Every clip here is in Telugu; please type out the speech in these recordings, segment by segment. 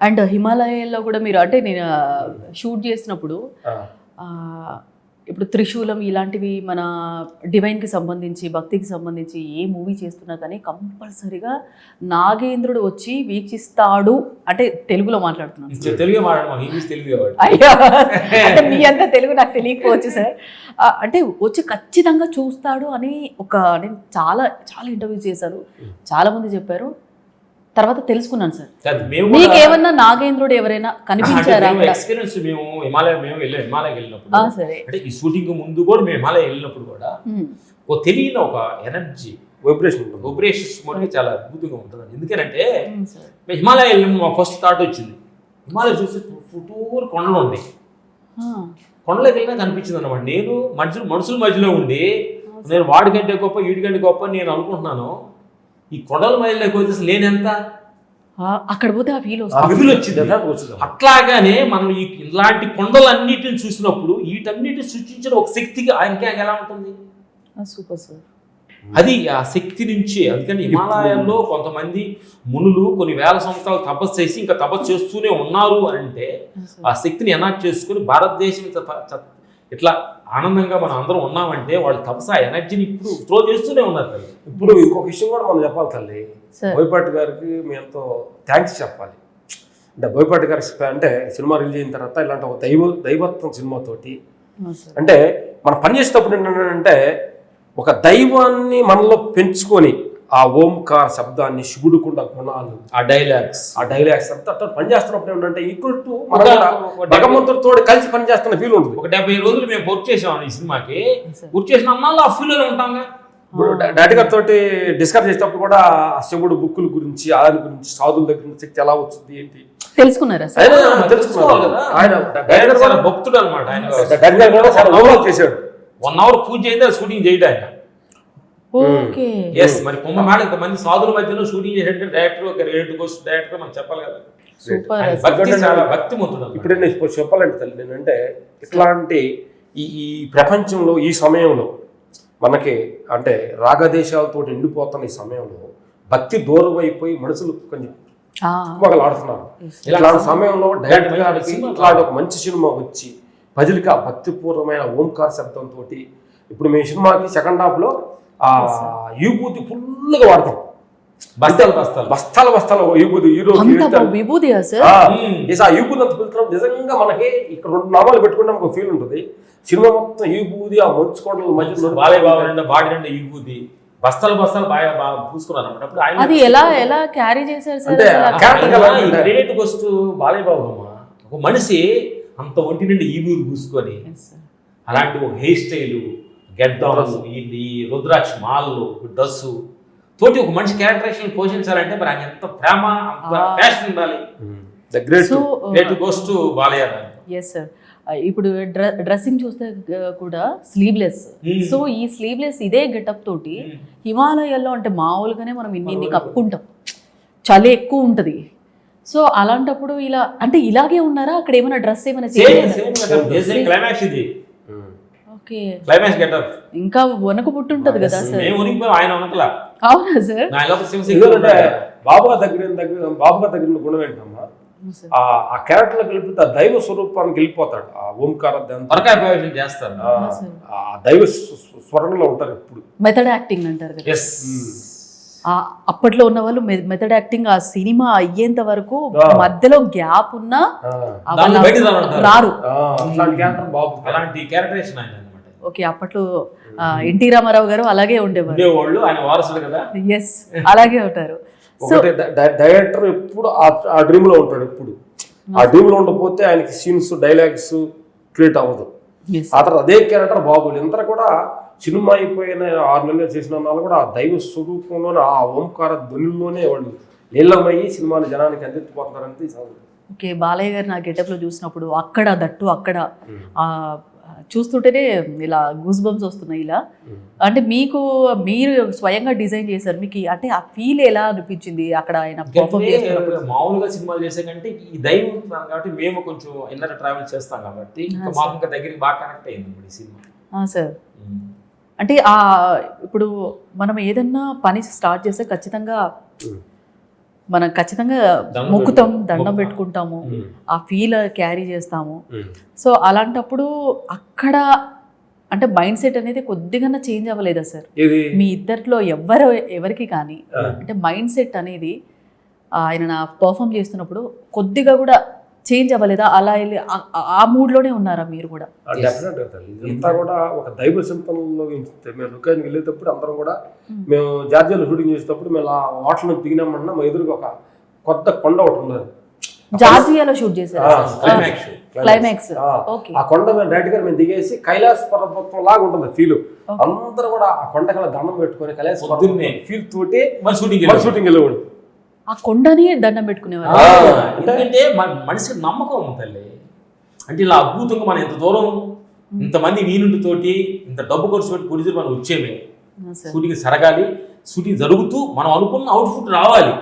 అండ్ హిమాలయాల్లో కూడా మీరు అంటే నేను షూట్ చేసినప్పుడు ఇప్పుడు త్రిశూలం ఇలాంటివి మన డివైన్కి సంబంధించి భక్తికి సంబంధించి ఏ మూవీ చేస్తున్నా కానీ కంపల్సరిగా నాగేంద్రుడు వచ్చి వీక్షిస్తాడు. అంటే తెలుగులో మాట్లాడుతున్నాను, అయ్యో అంటే మీ అంతా తెలుగు నాకు తెలియకపోవచ్చు సార్. అంటే వచ్చి ఖచ్చితంగా చూస్తాడు అని నేను చాలా చాలా ఇంటర్వ్యూ చేశాను, చాలామంది చెప్పారు. తర్వాత తెలుసుకున్నాను సార్. మీకు ఏమన్నా నాగేంద్రుడు ఎవరైనా కనిపించారా? ఎక్స్పీరియన్స్ మేము హిమాలయ వెళ్ళినప్పుడు, అంటే ఈ షూటింగ్ ముందు కూడా మేము హిమాలయ వెళ్ళినప్పుడు కూడా ఓ తెలియని ఒక ఎనర్జీ వైబ్రేషన్స్ మనకి చాలా అద్భుతంగా ఉంటుంది. ఎందుకంటే మేము హిమాలయ వెళ్ళిన మా ఫస్ట్ థాట్ వచ్చింది, హిమాలయ చూస్తే చుట్టూరు కొండలు ఉన్నాయి, కొండలకి వెళ్ళినా కనిపించింది అన్నమాట. నేను మనుషుల మధ్యలో ఉండి నేను వాడికంటే గొప్ప వీడికంటే గొప్ప నేను అనుకుంటున్నాను. ఈ కొండల మధ్యలోకి వచ్చేసి లేనెంత అక్కడ పోతే ఆ ఫీల్ వచ్చింది. అట్లాగానే మనం ఇలాంటి కొండలన్నిటిని చూసినప్పుడు వీటన్నిటిని సృష్టించిన ఒక శక్తికి ఇంకా ఎలా ఉంటుంది? Super sir. అది ఆ శక్తి నుంచి. అందుకని హిమాలయాల్లో కొంతమంది మునులు కొన్ని వేల సంవత్సరాలు తపస్సు చేసి ఇంకా తపస్సు చేస్తూనే ఉన్నారు అంటే ఆ శక్తిని ఎనాక్ట్ చేసుకుని భారతదేశం ఇట్లా ఆనందంగా మనం అందరం ఉన్నామంటే వాళ్ళు తపస్సు ఆ ఎనర్జీని ఇప్పుడు త్రో చేస్తూనే ఉన్నారు తల్లి. ఇప్పుడు ఇంకొక విషయం కూడా మనం చెప్పాలి తల్లి, బోయపాటి గారికి మేము ఎంతో థ్యాంక్స్ చెప్పాలి. అంటే బోయపాటి గారి అంటే సినిమా రిలీజ్ అయిన తర్వాత ఇలాంటి ఒక దైవత్వం సినిమాతోటి అంటే మనం పనిచేసేటప్పుడు ఏంటంటే ఒక దైవాన్ని మనలో పెంచుకొని ఆ ఓంకార శబ్దాన్ని శివుడుకుండా గుణాలు ఆ డైలాగ్స్ అంతా అట్లా పనిచేస్తున్నప్పుడు ఏంటంటే ఈక్వల్ టు భగవంతుడితో కలిసి పనిచేస్తున్న ఫీల్ ఉంటుంది. ఒక 70 రోజులు మేము వర్క్ చేసాం ఈ సినిమాకి, వర్క్ చేసిన అన్నాళ్ళు ఆ ఫీల్ ఉంటాం. ఇప్పుడు డైరెక్టర్ గారితో డిస్కస్ చేసేటప్పుడు కూడా శివుడు బుక్కుల గురించి ఆయన గురించి సాధుల దగ్గర నుంచి శక్తి ఎలా వచ్చింది ఏంటి తెలుసుకున్నారా? ఆయన భక్తుడు అనమాట. ఆయన చేశాడు 1 hour పూజ అయితే షూటింగ్ చేయడం ఆయన. మరి కుంభమేళ ఇంతమంది సాధుల మధ్యలో షూటింగ్ చేసేటంటే డైరెక్టర్ ఒక డైరెక్టర్ మనం చెప్పాలి కదా. భక్తి మొత్తం. ఇప్పుడు నేను చెప్పాలంటే తల్లి నేనంటే ఇట్లాంటి ఈ ప్రపంచంలో ఈ సమయంలో మనకి అంటే రాగదేశాలతో నిండిపోతున్న ఈ సమయంలో భక్తి దూరం అయిపోయి మనుషులు కొంచెం ఆడుతున్నారు. ఇలాంటి సమయంలో డైరెక్టర్ గారికి ఇట్లాంటి ఒక మంచి సినిమా వచ్చి ప్రజలకి ఆ భక్తిపూర్వమైన ఓంకార శబ్దంతో ఇప్పుడు మేము సినిమాకి సెకండ్ హాఫ్లో ఆ విభూతి ఫుల్గా వాడతాం. బస్తాల విభూతి విభూతి ఆ విభూతి అంత పిలుతున్నాం. నిజంగా మనకి ఇక్కడ 2 నామాలు పెట్టుకుంటే ఒక ఫీల్ ఉంటుంది. సినిమా మొత్తం విభూతి ఆ మంచుకోవడం మధ్యలో బాడీ నిండా విభూతి బస్తాలు బాగా పూసుకున్నారు అన్నమాట. అది ఎలా క్యారీ చేశారు క్రెడిట్ వస్తూ బాలయ్య బాబు అమ్మ ఒక మనిషి అంత ఒంటి నుండి ఈబూరు పూసుకొని అలాంటి ఒక హెయిర్ స్టైలు గెడ్డాలు ఈ రుద్రాక్ష మాలలు డ్రస్సు తోటి ఒక మనిషి క్యారెక్టరేషన్ పోషించాలంటే మరి ఆయన ఎంత ప్రేమ అంత ప్యాషన్ ఉండాలి. Great goes to Balayya. Yes sir. ఇప్పుడు డ్రెస్సింగ్ చూస్తే కూడా స్లీవ్లెస్. సో ఈ స్లీవ్లెస్ ఇదే గెటప్ తోటి హిమాలయాల్లో అంటే మామూలుగానే మనం ఇన్ని కప్పుకుంటాం, చలి ఎక్కువ ఉంటుంది. సో అలాంటప్పుడు ఇలా అంటే ఇలాగే ఉన్నారా? అక్కడ ఏమైనా డ్రెస్ ఏమైనా ఇంకా వనక పుట్టుంటది కదా సార్. అవునా సార్? బాబు దగ్గర గుణం ఏంటమ్మా ఆ క్యారెక్టర్ లో వెళ్ళిపోతే దైవ స్వరూపానికి వెళ్ళిపోతాడు. ఆ ఓంకార చేస్తారు, ఆ దైవ స్వరంలో ఉంటారు ఎప్పుడు. మెథడ్ యాక్టింగ్ అంటారు కదా. అప్పట్లో ఉన్న వాళ్ళు మెథడ్ యాక్టింగ్ ఆ సినిమా అయ్యేంత వరకు మధ్యలో గ్యాప్ ఉన్నా రారు. ఓకే, అప్పట్లో ఎన్టీ రామారావు గారు అలాగే ఉండేవారు. ఎస్, అలాగే ఉంటారు. డైరెక్టర్ ఎప్పుడు ఆ డ్రీమ్ లో ఉంటాడు. ఎప్పుడు ఆ డ్రీమ్ లో ఉండకపోతే ఆయనకి సీన్స్ డైలాగ్స్ క్రియేట్ అవ్వదు. ఆ తర్వాత అదే క్యారెక్టర్ బాబులు ఇంత కూడా సినిమా అయిపోయిన 6 నెలలు చేసిన వాళ్ళు కూడా ఆ దైవ స్వరూపంలోనే ఆ ఓంకార ధ్వనిలోనే వాళ్ళు నీళ్ళమయ్యి సినిమాని జనానికి అందించిపోతున్నారంటే. ఓకే, బాలయ్య గారు నా గెటప్లో చూసినప్పుడు అక్కడ చూస్తుంటేనే ఇలా గూస్ బంప్స్ వస్తున్నాయి. ఇలా అంటే మీరు స్వయంగా డిజైన్ చేశారు, మీకు అంటే ఆ ఫీల్ ఎలా అనిపించింది అక్కడ ఆయన పర్ఫార్మ్ చేస్తున్నప్పుడు? మామూలుగా సినిమాలు చేసే కంటే ఈ దైవం కాబట్టి మేము కొంచెం ఎన్నర ట్రావెల్ చేస్తాం కాబట్టి మాకు ఇంకా దగ్గరికి బాగా కనెక్ట్ అయింది ఈ సినిమా. సార్, అంటే ఇప్పుడు మనం ఏదన్నా పని స్టార్ట్ చేస్తే ఖచ్చితంగా మనం ఖచ్చితంగా మొక్కుతాం, దండం పెట్టుకుంటాము, ఆ ఫీల్ క్యారీ చేస్తాము. సో అలాంటప్పుడు అక్కడ అంటే మైండ్ సెట్ అనేది కొద్దిగా చేంజ్ అవ్వలేదా సార్ మీ ఇద్దరిలో ఎవరికి కానీ? అంటే మైండ్ సెట్ అనేది ఆయన నా పర్ఫామ్ చేస్తున్నప్పుడు కొద్దిగా కూడా చేంజ్ అవ్వలేదా? అలా వెళ్ళి ఆ మూడ్లోనే ఉన్నారా మీరు కూడా? డెఫినెట్గా తల్లి, ఇదంతా కూడా ఒక దైవ సింపంలో మేము లొకేషన్కి వెళ్ళేటప్పుడు అందరం కూడా మేము జార్జియాలో షూటింగ్ చేసేటప్పుడు మేము ఆ వాటర్ నుంచి దిగినామన్నా మా ఎదురుగా ఒక కొత్త కొండ ఒకటి ఉన్నది. జార్జియాలో షూట్ చేశారు క్లైమాక్స్. ఆ కొండ మేము డైరెక్ట్ గా మేము దిగేసి కైలాస పర్వతం లాగా ఉంటుంది ఫీల్. అందరూ కూడా ఆ కొండ కల దండం పెట్టుకొని కైలాస పర్వతం ఫీల్ తోటి షూటింగ్ వెళ్ళేవాడు. ఆ కొండని దండం పెట్టుకునేవారు. ఎందుకంటే మన మనిషికి నమ్మకం ఉంటుంది. అంటే ఇలా అద్భుతంగా మనం ఇంత దూరం ఇంతమంది వీనుంటితోటి ఇంత డబ్బు ఖర్చు పెట్టి పొడిచి మనం వచ్చేమే షూటింగ్ జరగాలి, షూటింగ్ జరుగుతూ మనం అనుకున్న అవుట్పుట్ రావాలి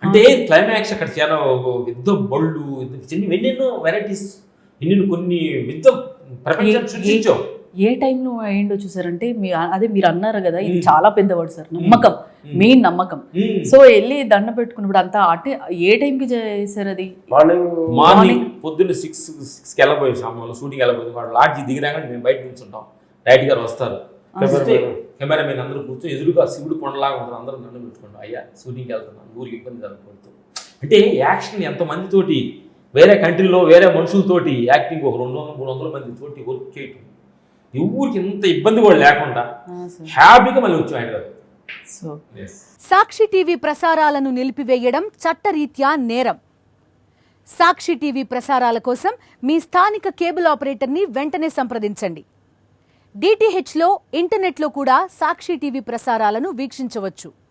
అంటే క్లైమాక్స్ అక్కడ చాలా యుద్ధ బళ్ళు ఎన్నెన్నో వెరైటీస్ ఎన్నెన్నో కొన్ని యుద్ధ ప్రపంచం సృష్టించాం. ఏ టైంలో అయ్యిండొచ్చు సార్ అంటే అదే మీరు అన్నారు కదా, ఇది చాలా పెద్ద వర్డ్ సార్, నమ్మకం, మెయిన్ నమ్మకం. సో వెళ్ళి దండ పెట్టుకున్నప్పుడు అంతా అంటే ఏ టైంకి చేశారు అది? మార్నింగ్ పొద్దున్న 6కి వెళ్ళబోయే సమయంలో షూటింగ్ వెళ్ళబోతుంది. వాడు లాడ్జి దిగిరాగానే మేము బయట నుంచుంటాం, డైరెక్ట్ గారు వస్తారు, కెమెరామెన్ అందరూ కూర్చొని ఎదురుగా శివుడు కొండలాగా ఉంటారు, అందరూ నన్ను పెట్టుకుంటాం, అయ్యా షూటింగ్కి వెళ్తున్నాం, ఊరికి ఇబ్బంది జరగకూడదు. అంటే యాక్షన్ ఎంతమందితోటి వేరే కంట్రీలో వేరే మనుషులతోటి యాక్టింగ్ ఒక 200-300 మందితోటి వర్క్ చేయటం, ఊరికి ఇంత ఇబ్బంది కూడా లేకుండా హ్యాపీగా మళ్ళీ వచ్చాం హైదరాబాద్. సాక్షి టీవీ ప్రసారాలను నిలిపివేయడం చట్టరీత్యా నేరం. సాక్షి టీవీ ప్రసారాల కోసం మీ స్థానిక కేబుల్ ఆపరేటర్ని వెంటనే సంప్రదించండి. DTHలో ఇంటర్నెట్లో కూడా సాక్షి టీవీ ప్రసారాలను వీక్షించవచ్చు.